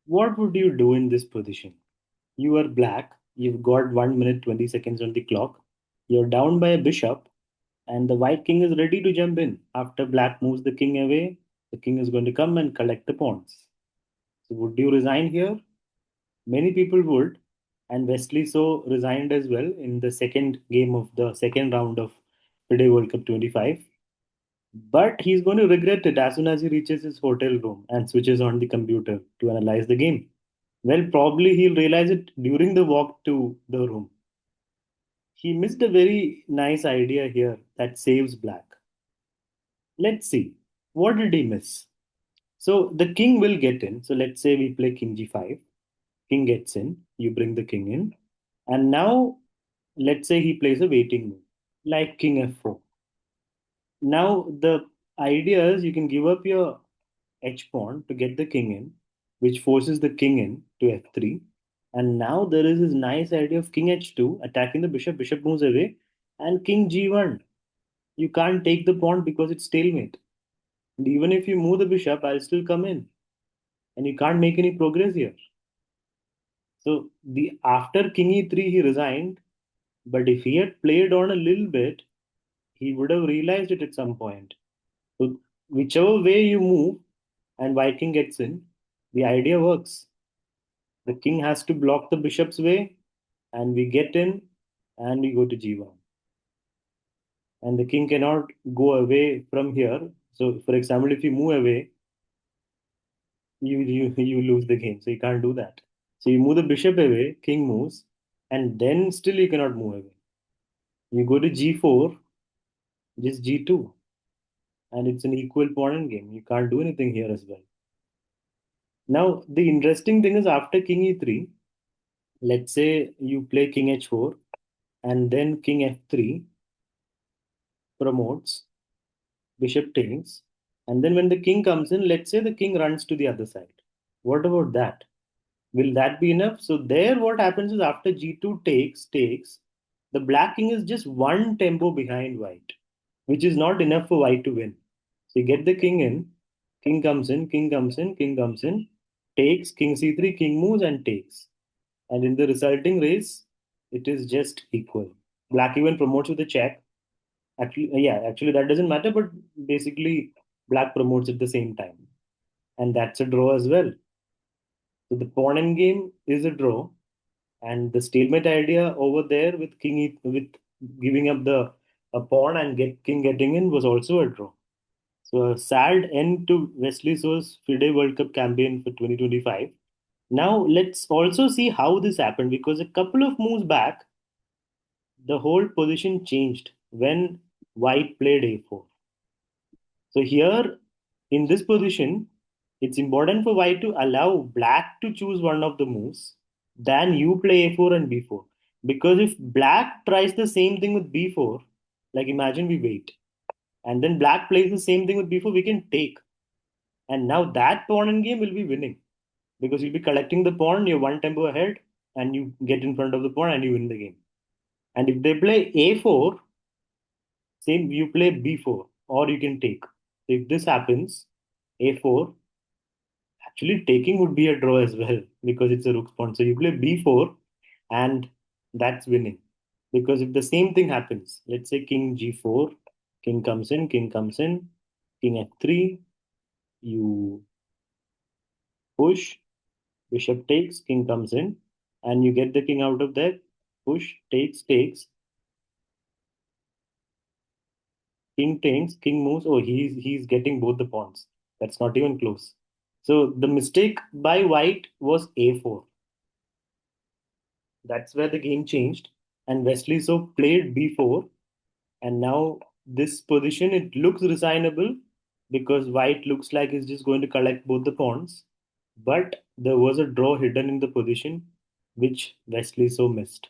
What would you do in this position? You are black, you've got 1 minute 20 seconds on the clock, you're down by a bishop, and the white king is ready to jump in. After black moves the king away, the king is going to come and collect the pawns. So, would you resign here? Many people would, and Wesley So resigned as well in the second game of the second round of FIDE World Cup 25. But he's going to regret it as soon as he reaches his hotel room and switches on the computer to analyze the game. Well, probably he'll realize it during the walk to the room. He missed a very nice idea here that saves black. Let's see. What did he miss? So the king will get in. So let's say we play king g5. King gets in. You bring the king in. And now let's say he plays a waiting move like king f4. Now the idea is you can give up your h pawn to get the king in, which forces the king in to f3. And now there is this nice idea of king h2 attacking the bishop. Bishop moves away, and king g1. You can't take the pawn because it's stalemate. And even if you move the bishop, I'll still come in, and you can't make any progress here. So the after king e3 he resigned, but if he had played on a little bit, he would have realized it at some point. So whichever way you move and white king gets in, the idea works. The king has to block the bishop's way, and we get in and we go to g1. And the king cannot go away from here. So, for example, if you move away, you lose the game. So you can't do that. So you move the bishop away, king moves, and then still you cannot move away. You go to g4, just g2, and it's an equal pawn game. You can't do anything here as well. Now, the interesting thing is after king e3, let's say you play king h4 and then king f3 promotes, bishop takes, and then when the king comes in, let's say the king runs to the other side. What about that? Will that be enough? So there, what happens is after g2 takes, the black king is just one tempo behind white, which is not enough for white to win. So you get the king in, king comes in, king comes in, king comes in, takes, king c3, king moves and takes. And in the resulting race, it is just equal. Black even promotes with a check. Actually, that doesn't matter, but basically, black promotes at the same time. And that's a draw as well. So the pawn end game is a draw. And the stalemate idea over there with with giving up the a pawn and get king getting in was also a draw. So a sad end to Wesley So's FIDE World Cup campaign for 2025. Now let's also see how this happened because a couple of moves back, the whole position changed when white played a4. So here in this position, it's important for white to allow black to choose one of the moves, then you play a4 and b4. Because if black tries the same thing with b4, like imagine we wait, and then black plays the same thing with b4, we can take. And now that pawn in game will be winning because you'll be collecting the pawn, you're one tempo ahead, and you get in front of the pawn and you win the game. And if they play a4, same you play b4 or you can take. If this happens, a4, actually taking would be a draw as well because it's a rook pawn. So you play b4 and that's winning. Because if the same thing happens, let's say king g4, king comes in, king f3, you push, bishop takes, king comes in, and you get the king out of there, push, takes, king takes, king moves. Oh, he's getting both the pawns. That's not even close. So the mistake by white was a4. That's where the game changed. And Wesley so played b4. And now this position, it looks resignable because white looks like he's just going to collect both the pawns. But there was a draw hidden in the position, which Wesley so missed.